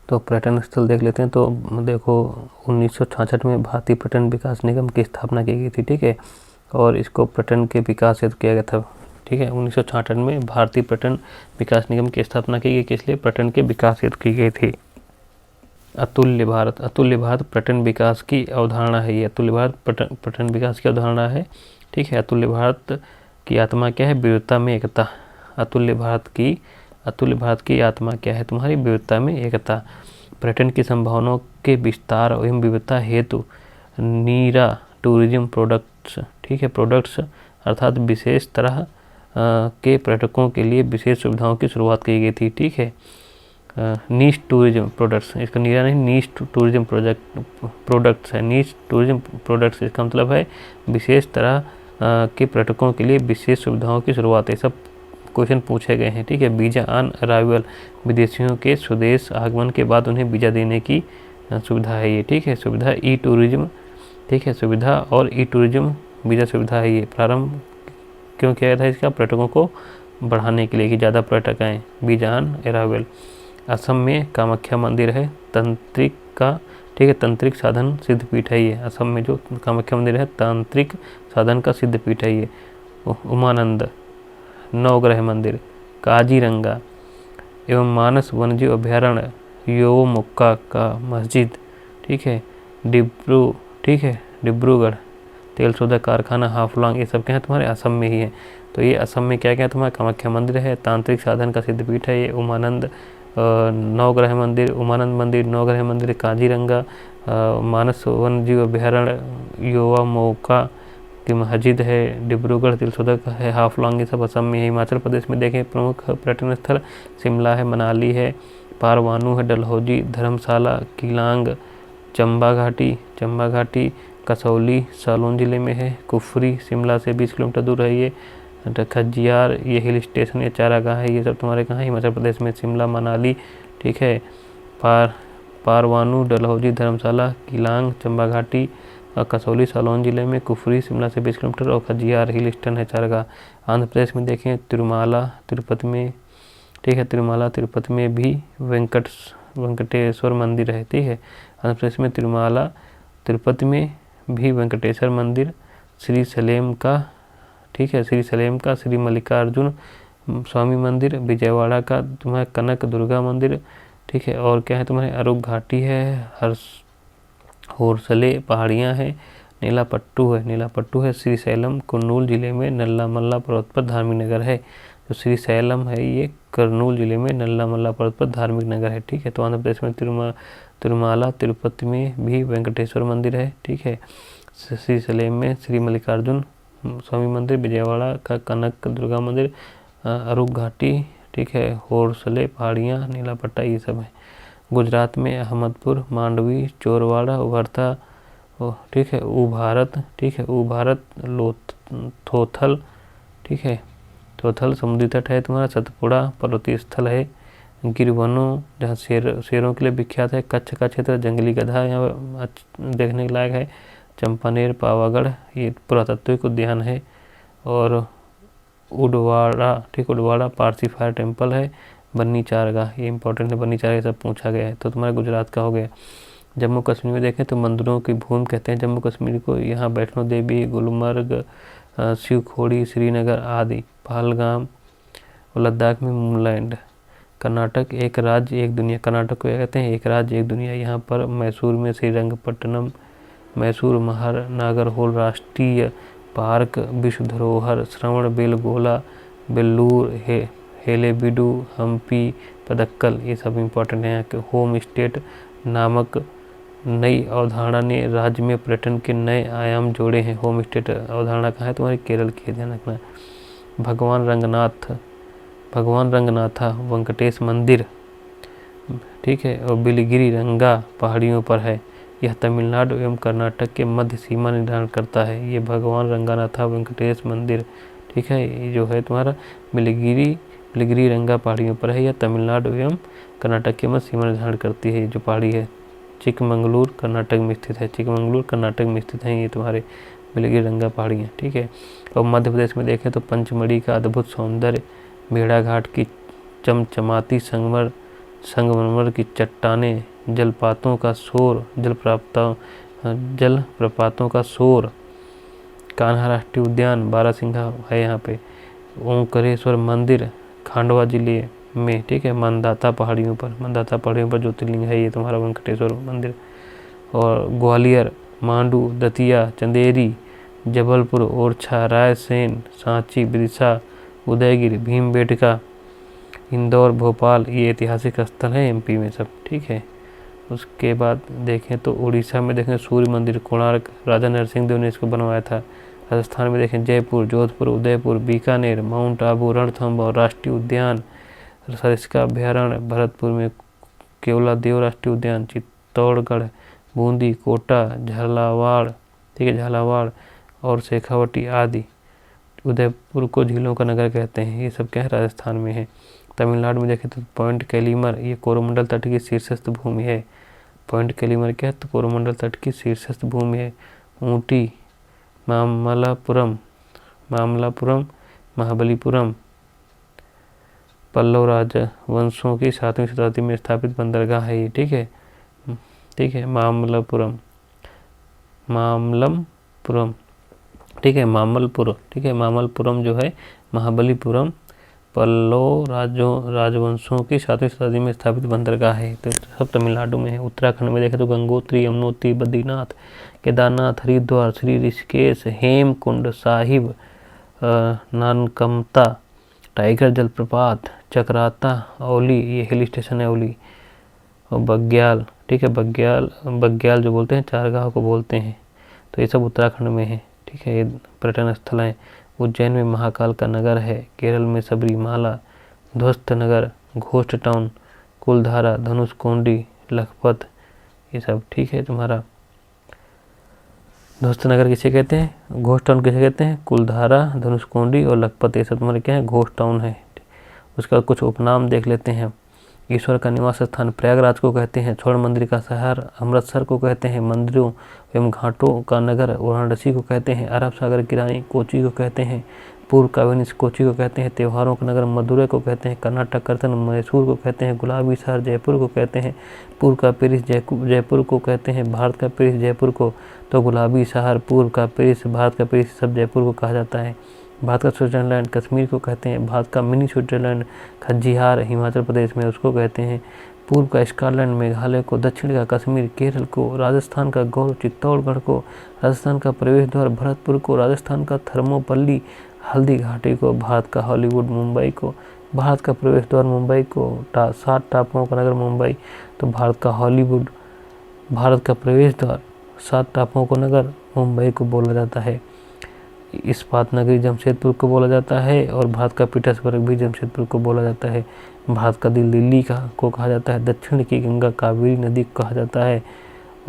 तो पर्यटन स्थल देख लेते हैं। तो देखो 1966 में भारतीय पर्यटन विकास निगम की स्थापना की गई थी, ठीक है, और इसको पर्यटन के विकास हेतु किया गया था, ठीक है। 1966 में भारतीय पर्यटन विकास निगम की स्थापना की गई, किस लिए? पर्यटन के विकास हेतु की गई थी। अतुल्य भारत, अतुल्य भारत पर्यटन विकास की अवधारणा है ये, अतुल्य भारत पर्यटन विकास की अवधारणा है, ठीक है। अतुल्य भारत की आत्मा क्या है? विविधता में एकता। अतुल्य भारत की आत्मा क्या है? तुम्हारी विविधता में एकता। पर्यटन की संभावनाओं के विस्तार एवं विविधता हेतु नीरा टूरिज्म प्रोडक्ट्स, ठीक है, प्रोडक्ट्स अर्थात विशेष तरह के पर्यटकों के लिए विशेष सुविधाओं की शुरुआत की गई थी, ठीक है। नीश टूरिज्म प्रोडक्ट्स, इसका नीरा नहीं, नीश टूरिज्म प्रोडक्ट्स है, नीश टूरिज्म प्रोडक्ट्स, इसका मतलब है विशेष तरह के पर्यटकों के लिए विशेष सुविधाओं की शुरुआत है। सब क्वेश्चन पूछे गए हैं, ठीक है। वीजा ऑन अराइवल, विदेशियों के स्वदेश आगमन के बाद उन्हें वीजा देने की सुविधा है ये, ठीक है। सुविधा ई टूरिज्म, ठीक है, सुविधा और ई टूरिज्म वीजा सुविधा है ये। प्रारंभ क्यों किया गया था इसका? पर्यटकों को बढ़ाने के लिए कि ज़्यादा पर्यटक आएँ। Visa on arrival. असम में कामाख्या मंदिर है, तांत्रिक का, ठीक है, तांत्रिक साधन सिद्ध पीठ है ये। असम में जो कामाख्या मंदिर है तांत्रिक साधन का सिद्ध पीठ है ये। उमानंद नवग्रह मंदिर, काजीरंगा एवं मानस वन्यजीव अभ्यारण्य, योमुक्का का मस्जिद, ठीक है, डिब्रूगढ़ तेल शोधक कारखाना हाफलॉन्ग, ये सब क्या है तुम्हारे असम में ही है। तो ये असम में क्या क्या तुम्हारा? कामाख्या मंदिर है, तांत्रिक साधन का सिद्ध पीठ है ये, उमानंद नवग्रह मंदिर, उमानंद मंदिर, नवग्रह मंदिर, काजीरंगा, मानस वन्यजीव अभ्यारण्य, योमुक्का की मस्जिद है, डिब्रूगढ़ तिलशोधक है, हाफलॉन्ग, ये सब असम में है। हिमाचल प्रदेश में देखें प्रमुख पर्यटन स्थल शिमला है, मनाली है, पारवानू है, डलहौजी, धर्मशाला, किलांग, चंबा घाटी, कसौली सोलन जिले में है, कुफरी शिमला से 20 किलोमीटर दूर है ये, खजियार ये हिल स्टेशन या चारागाह है, ये सब तुम्हारे कहाँ है? हिमाचल प्रदेश में। शिमला, मनाली, ठीक है, पारवानू, डलहौजी, धर्मशाला, किलांग, चंबा घाटी, कसौली सोलन जिले में, कुफरी शिमला से 20 किलोमीटर, और खजियार हिल स्टेशन है चारागाह। आंध्र प्रदेश में देखें तिरुमाला तिरुपति में, ठीक है, तिरुमाला तिरुपति में भी वेंकटेश्वर मंदिर है, ठीक है। आंध्र प्रदेश में तिरुमाला तिरुपति में भी वेंकटेश्वर मंदिर, श्रीशैलम का, ठीक है, श्रीशैलम का श्री मल्लिकार्जुन स्वामी मंदिर, विजयवाड़ा का तुम्हारा कनक दुर्गा मंदिर, ठीक है, और क्या है तुम्हारे? अरुक घाटी है, होरसले पहाड़ियाँ हैं, नीलापट्टू है, श्रीशैलम कुर्नूल जिले में नल्लामल्ला पर्वत पर धार्मिक नगर है। जो श्रीशैलम है ये कुर्नूल जिले में नल्लामल्ला पर्वत पर धार्मिक नगर है, ठीक है। तो आंध्र प्रदेश में तिरुमाला तिरुपति में भी वेंकटेश्वर मंदिर है, ठीक है। श्रीशैलम में श्री मल्लिकार्जुन स्वामी मंदिर, विजयवाड़ा का कनक दुर्गा मंदिर, अरुक घाटी, ठीक है, होरसले पहाड़ियाँ, नीलापट्टा, ये सब है। गुजरात में अहमदपुर, मांडवी, चोरवाड़ा, उभरता, ठीक है, उभारत, थोथल, ठीक है, थोथल समुद्री तट है तुम्हारा। सतपुड़ा पर्वतीय स्थल है। गिरवनों जहाँ शेरों के लिए विख्यात है। कच्छ का क्षेत्र, जंगली गधा यहाँ देखने के लायक है। चंपानेर, पावागढ़ ये पुरातत्विक उद्यान है। और उडवाड़ा, ठीक, उडवाड़ा पारसी फायर टेम्पल है। बन्नी चारगाह ये इंपॉर्टेंट है, बन्नी चारगाह सब पूछा गया है। तो तुम्हारा गुजरात का हो गया। जम्मू कश्मीर में देखें तो मंदिरों की भूमि कहते हैं जम्मू कश्मीर को। यहाँ वैष्णो देवी, गुलमर्ग, शिवखोड़ी, श्रीनगर आदि। पहलगाम और लद्दाख में मूललैंड। कर्नाटक एक राज्य एक दुनिया, कर्नाटक को कहते हैं एक राज्य एक दुनिया। यहाँ पर मैसूर में श्रीरंगपट्टनम, मैसूर महर, नागरहोल राष्ट्रीय पार्क, विश्व धरोहर, श्रवण बेलगोला, बेल्लूर, हेलेबीडू, हम्पी, पदक्कल, ये सब इम्पोर्टेंट हैं। यहाँ के होम स्टेट नामक नई अवधारणा ने राज्य में पर्यटन के नए आयाम जोड़े हैं। होम स्टेट अवधारणा कहाँ है तुम्हारी? केरल की, ध्यान रखना। भगवान रंगनाथा वेंकटेश मंदिर, ठीक है, और बिलिगिरी रंगा पहाड़ियों पर है। यह तमिलनाडु एवं कर्नाटक के मध्य सीमा निर्धारण करता है। ये भगवान रंगनाथा वेंकटेश मंदिर, ठीक है, ये जो है तुम्हारा बिलिगिरी रंगा पहाड़ियों पर है। यह तमिलनाडु एवं कर्नाटक के मध्य सीमा निर्धारण करती है। ये जो पहाड़ी है चिकमंगलूर कर्नाटक में स्थित है। चिकमंगलूर कर्नाटक में स्थित है ये तुम्हारे बिलिगिरी रंगा पहाड़ियाँ, ठीक है। और मध्य प्रदेश में देखें तो पंचमढ़ी का अद्भुत सौंदर्य, भेड़ाघाट की चमचमाती संगमर, संगमरमर की चट्टानें, जलप्रपातों का शोर, कान्हा राष्ट्रीय उद्यान बारासिंघा है यहाँ पे, ओंकारेश्वर मंदिर खांडवा जिले में, ठीक है, मंदाता पहाड़ियों पर ज्योतिर्लिंग है ये तुम्हारा वेंकटेश्वर मंदिर। और ग्वालियर, मांडू, दतिया, चंदेरी, जबलपुर, ओरछा, रायसेन, सांची, बिरसा, उदयगिरी, भीमबेटका, इंदौर, भोपाल, ये ऐतिहासिक स्थल है एमपी में सब, ठीक है। उसके बाद देखें तो उड़ीसा में देखें सूर्य मंदिर, कोणार्क, राजा नरसिंह देव ने इसको बनवाया था। राजस्थान में देखें जयपुर, जोधपुर, उदयपुर, बीकानेर, माउंट आबू, रणथंभौर और राष्ट्रीय उद्यान, सरिस्का अभ्यारण्य, भरतपुर में केवलादेव राष्ट्रीय उद्यान, चित्तौड़गढ़, बूंदी, कोटा, झालावाड़, ठीक है, झालावाड़ और शेखावटी आदि। उदयपुर को झीलों का नगर कहते हैं। ये सब क्या है, राजस्थान में है। तमिलनाडु में देखें तो पॉइंट कैलीमर, ये कोरोमंडल तट की शीर्षस्थ भूमि है। पॉइंट कैलीमर क्या है, तो कोरोमंडल तट की शीर्षस्थ भूमि है। ऊटी, मामल्लापुरम, महाबलीपुरम पल्लव राजवंशों की 7वीं शताब्दी में स्थापित बंदरगाह है ये, ठीक है, ठीक है। मामल्लपुरम, ठीक है, मामल्लपुर, ठीक है, मामल्लपुरम जो है महाबलीपुरम पल्लव राजवंशों की 7वीं शताब्दी में स्थापित बंदरगाह है। तो सब तमिलनाडु में है। उत्तराखंड में देखें तो गंगोत्री, यमुनोत्री, बद्रीनाथ, केदारनाथ, हरिद्वार, श्री ऋषिकेश, हेमकुंड साहिब, नानकमता, टाइगर जलप्रपात, चक्राता, औली, ये हिल स्टेशन है औली, और बग्याल, ठीक है, बग्याल जो बोलते हैं चारगाह को बोलते हैं। तो ये सब उत्तराखंड में है, ठीक है, ये पर्यटन स्थल हैं। उज्जैन में महाकाल का नगर है। केरल में सबरीमाला, ध्वस्त नगर, घोस्ट टाउन, कुलधारा, धनुषकोडी, लखपत, ये सब, ठीक है। तुम्हारा ध्वस्त नगर किसे कहते हैं, घोस्ट टाउन किसे कहते हैं, कुलधारा, धनुषकोडी और लखपत, ये सब तुम्हारे क्या है, घोस्ट टाउन है। उसका कुछ उपनाम देख लेते हैं। ईश्वर का निवास स्थान प्रयागराज को कहते हैं। स्वर्ण मंदिर का शहर अमृतसर को कहते हैं। मंदिरों एवं घाटों का नगर वाराणसी को कहते हैं। अरब सागर की रानी कोची को कहते हैं। पूर्व का वेनिस कोची को कहते हैं। त्योहारों का नगर मदुरै को कहते हैं। कर्नाटक कर्तन मैसूर को कहते हैं। गुलाबी शहर जयपुर को कहते हैं। पूर्व का पेरिस जयपुर को कहते हैं। भारत का पेरिस जयपुर को, तो गुलाबी शहर, पूर्व का पेरिस, भारत का पेरिस, सब जयपुर को कहा जाता है। भारत का स्विट्जरलैंड कश्मीर को कहते हैं। भारत का मिनी स्विट्जरलैंड खज्जियार हिमाचल प्रदेश में उसको कहते हैं। पूर्व का स्कॉटलैंड मेघालय को, दक्षिण का कश्मीर केरल को, राजस्थान का गौरव चित्तौड़गढ़ को, राजस्थान का प्रवेश द्वार भरतपुर को, राजस्थान का थर्मोपल्ली हल्दी घाटी को, भारत का हॉलीवुड मुंबई को, भारत का प्रवेश द्वार मुंबई को, 7 टापुओं का नगर मुंबई, तो भारत का हॉलीवुड, भारत का प्रवेश द्वार 7 टापुओं का नगर मुंबई को बोला जाता है। इस्पात नगरी जमशेदपुर को बोला जाता है और भारत का पीटर्सबर्ग भी जमशेदपुर को बोला जाता है। भारत का दिल दिल्ली को कहा जाता है। दक्षिण की गंगा कावेरी नदी को कहा जाता है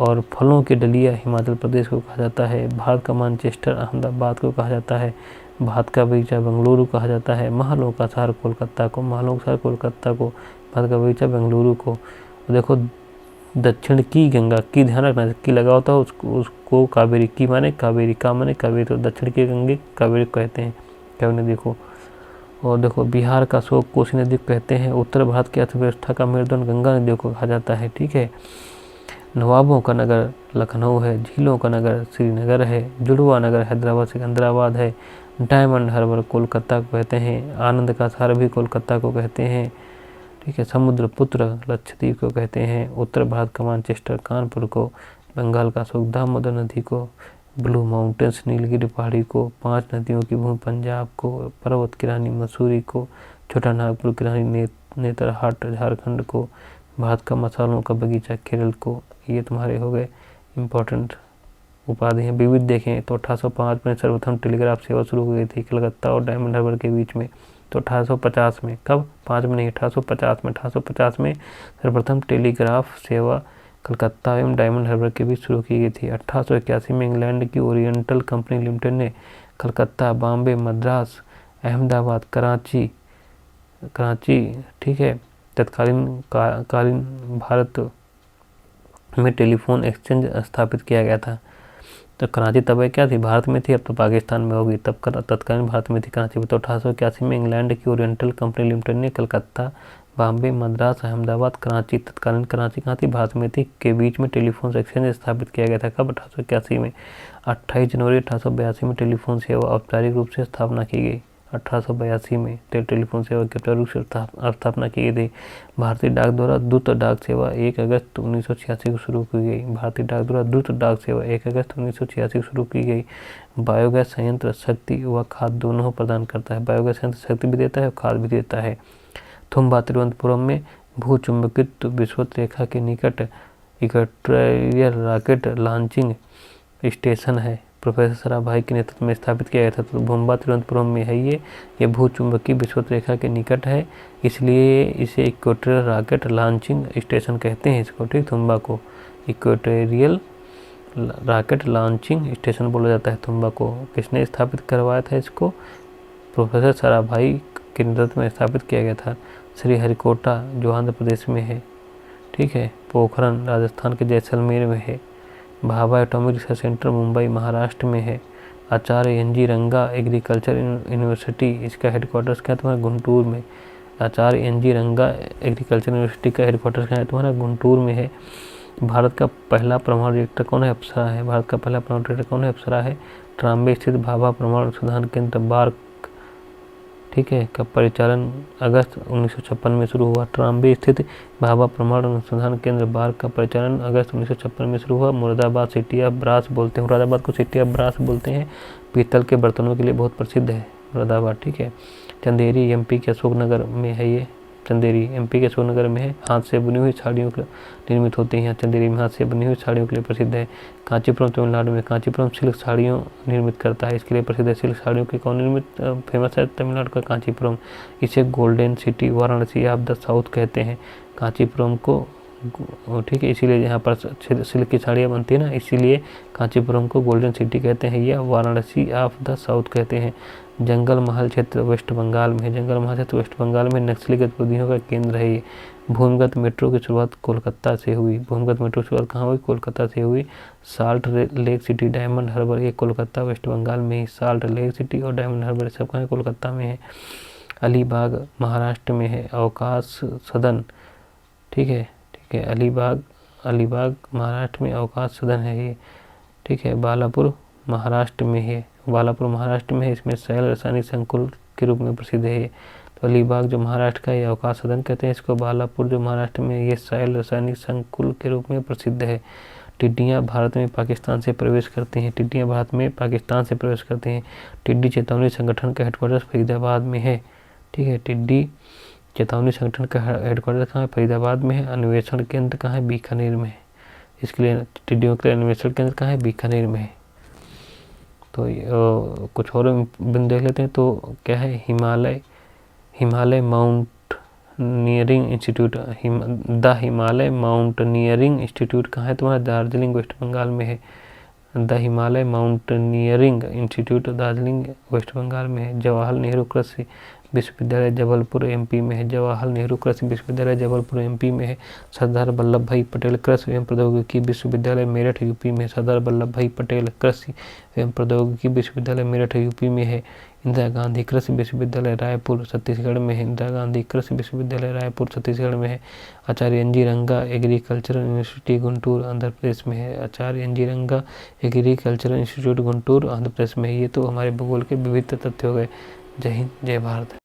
और फलों की डलिया हिमाचल प्रदेश को कहा जाता है। भारत का मैनचेस्टर अहमदाबाद को कहा जाता है। भारत का बगीचा बेंगलुरु कहा जाता है। महलों का शहर कोलकाता को, भारत का बगीचा बेंगलुरु को। देखो दक्षिण की गंगा की ध्यान रखना, की लगा होता है उसको कावेरी, की माने कावेरी, का माने कावेरी, तो दक्षिण की गंगे कावेरी कहते हैं। कावेरी नदी को। और देखो बिहार का शोक कोसी नदी को कहते हैं। उत्तर भारत की अर्थव्यवस्था का मेरुदंड गंगा नदी को कहा जाता है, ठीक है। नवाबों का नगर लखनऊ है। झीलों का नगर श्रीनगर है। जुड़वा नगर हैदराबाद सिकंदराबाद है। डायमंड हार्बर कोलकाता को कहते हैं। आनंद का शहर भी कोलकाता को कहते हैं, ठीक है। समुद्र पुत्र लक्षद्वीप को कहते हैं। उत्तर भारत का मैनचेस्टर कानपुर को, बंगाल का अशोक दामोदर नदी को, ब्लू माउंटेन्स नीलगिरी पहाड़ी को, 5 नदियों की भूमि पंजाब को, पर्वत की रानी मसूरी को, छोटा नागपुर की रानी नेतरहाट झारखंड को, भारत का मसालों का बगीचा केरल को। ये तुम्हारे हो गए इम्पोर्टेंट उपाधि हैं। विविध देखें तो 1805 में सर्वप्रथम टेलीग्राफ सेवा शुरू हुई थी कलकत्ता और डायमंड हार्बर के बीच में। तो 1850 में, कब, 5 में नहीं, 1850 में सर्वप्रथम टेलीग्राफ सेवा कलकत्ता एवं डायमंड हार्बर के बीच शुरू की गई थी। 1881 में इंग्लैंड की ओरिएंटल कंपनी लिमिटेड ने कलकत्ता, बॉम्बे, मद्रास, अहमदाबाद, कराची, ठीक है, तत्कालीन भारत में टेलीफोन एक्सचेंज स्थापित किया गया था। तो कराची तब क्या थी, भारत में थी, अब तो पाकिस्तान में होगी, तब तत्कालीन भारत में थी कराची। तो 1881 में इंग्लैंड की ओरिएंटल कंपनी लिमिटेड ने कलकत्ता, बॉम्बे, मद्रास, अहमदाबाद, कराची, तत्कालीन कराची कहाँ थी? भारत में थी, के बीच में टेलीफोन एक्सचेंज स्थापित किया गया था। कब? 1881 में। 28 जनवरी 1882 में टेलीफोन सेवा औपचारिक रूप से स्थापना की गई। 1882 में टेलीफोन सेवा की औपचारिक रूप से स्थापना की गई थी। भारतीय डाक द्वारा द्रुत डाक सेवा 1 अगस्त 1986 को शुरू की गई। भारतीय डाक द्वारा द्रुत डाक सेवा 1 अगस्त 1986 को शुरू की गई। बायोगैस संयंत्र शक्ति व खाद दोनों प्रदान करता है। बायोगैस संयंत्र शक्ति भी देता है और खाद भी देता है। थुम्बा तिरुवनंतपुरम में भूचुंबकित विषुवत रेखा के निकट इक्वेटोरियल रॉकेट लॉन्चिंग स्टेशन है। प्रोफेसर साराभाई के नेतृत्व में स्थापित किया गया था। तो भूम्बा तिरुवनंतपुरम में है ये भूचुंबकीय विषुवत रेखा के निकट है, इसलिए इसे इक्वेटोरियल रॉकेट लॉन्चिंग स्टेशन कहते हैं इसको, ठीक। थुम्बा को इक्वेटोरियल रॉकेट लॉन्चिंग स्टेशन बोला जाता है थुम्बा को। किसने स्थापित करवाया था इसको? प्रोफेसर साराभाई के नेतृत्व में स्थापित किया गया था। श्रीहरिकोटा जो आंध्र प्रदेश में है, ठीक है। पोखरन राजस्थान के जैसलमेर में है। Bhabha atomic research centre Mumbai Maharashtra में है। आचार्य NG रंगा एग्रीकल्चर यूनिवर्सिटी, इसका हेडक्वार्टर्स क्या है तुम्हारा? गुंटूर में। आचार्य NG रंगा एग्रीकल्चर यूनिवर्सिटी का हेडक्वार्टर्स क्या है तुम्हारा? गुंटूर में है। भारत का पहला परमाणु रिएक्टर कौन है? अप्सरा है। भारत का पहला परमाणु रिएक्टर कौन है? अप्सरा है। ट्राम्बे स्थित भाभा परमाणु अनुसंधान केंद्र बार्क, ठीक है, का परिचालन अगस्त 1956 में शुरू हुआ। ट्राम्बे स्थित भाभा परमाणु अनुसंधान केंद्र बार्क का परिचालन अगस्त 1956 में शुरू हुआ। मुरादाबाद सिटी ऑफ ब्रास बोलते हैं, मुरादाबाद को सिटी ऑफ ब्रास बोलते हैं। पीतल के बर्तनों के लिए बहुत प्रसिद्ध है मुरादाबाद, ठीक है। चंदेरी MP के अशोकनगर में है ये। चंदेरी MP के अशोकनगर में है। हाथ से बुनी हुई साड़ियों निर्मित होती हैं। चंदेरी में हाथ से बनी हुई साड़ियों के लिए प्रसिद्ध है। कांचीपुरम तमिलनाडु में, कांचीपुरम सिल्क साड़ियों निर्मित करता है, इसके लिए प्रसिद्ध है। सिल्क साड़ियों की कौन निर्मित फेमस है? तमिलनाडु का कांचीपुरम। इसे golden city Varanasi of the south कहते हैं कांचीपुरम को, ठीक है। इसीलिए यहाँ पर सिल्क की साड़ियाँ बनती है ना, इसीलिए कांचीपुरम को गोल्डन सिटी कहते हैं या वाराणसी ऑफ द साउथ कहते हैं। जंगल महल क्षेत्र वेस्ट बंगाल में है। जंगल महल क्षेत्र वेस्ट बंगाल में नक्सली गतिविधियों का केंद्र है ये। भूमिगत मेट्रो की शुरुआत कोलकाता से हुई। भूमिगत मेट्रो की शुरुआत कहाँ हुई? कोलकाता से हुई। Salt Lake City, Diamond Harbour, ये कोलकाता वेस्ट बंगाल में ही। साल्ट लेक सिटी और डायमंड हार्बर सब कहाँ है? कोलकाता में है। अलीबाग महाराष्ट्र में है। अवकाश सदन, ठीक है, ठीक है। अलीबाग महाराष्ट्र में अवकाश सदन है ये, ठीक है। बालापुर महाराष्ट्र में है। बालापुर महाराष्ट्र में है। इसमें शैल रासायनिक संकुल के रूप में प्रसिद्ध है। तो अलीबाग जो महाराष्ट्र का ये अवकाश सदन कहते हैं इसको। बालापुर जो महाराष्ट्र में ये शैल रासायनिक संकुल के रूप में प्रसिद्ध है। टिड्डियाँ भारत में पाकिस्तान से प्रवेश करती हैं। टिड्डियाँ भारत में पाकिस्तान से प्रवेश करती हैं। टिड्डी चेतावनी संगठन का हेडक्वार्टर फरीदाबाद में है, ठीक है। टिड्डी चेतावनी संगठन का हेडक्वार्टर कहाँ है? फरीदाबाद में है। अन्वेषण केंद्र कहाँ है? बीकानेर में है। इसके लिए टिड्डियों के अन्वेषण केंद्र कहाँ है? बीकानेर में है। तो कुछ और बिंदु देख लेते हैं। तो क्या है? Himalaya Mountaineering Institute, the Himalaya Mountaineering Institute कहाँ है तुम्हारा? दार्जिलिंग वेस्ट बंगाल में है। The Himalaya Mountaineering Institute Darjeeling West Bengal में है। जवाहरलाल नेहरू कृषि विश्वविद्यालय जबलपुर MP में है। जवाहरलाल नेहरू कृषि विश्वविद्यालय जबलपुर MP में है। सरदार वल्लभ भाई पटेल कृषि एवं प्रौद्योगिकी विश्वविद्यालय मेरठ UP में है। सरदार वल्लभ भाई पटेल कृषि एवं प्रौद्योगिकी विश्वविद्यालय मेरठ UP में है। इंदिरा गांधी कृषि विश्वविद्यालय रायपुर छत्तीसगढ़ में है। इंदिरा गांधी कृषि विश्वविद्यालय रायपुर छत्तीसगढ़ में है। आचार्य NG रंगा एग्रीकल्चरल यूनिवर्सिटी गुंटूर आंध्र प्रदेश में है। आचार्य NG रंगा एग्रीकल्चरल इंस्टीट्यूट गुंटूर आंध्र प्रदेश में है। ये तो हमारे भूगोल के विविध तथ्य हो गए। जय हिंद, जय भारत।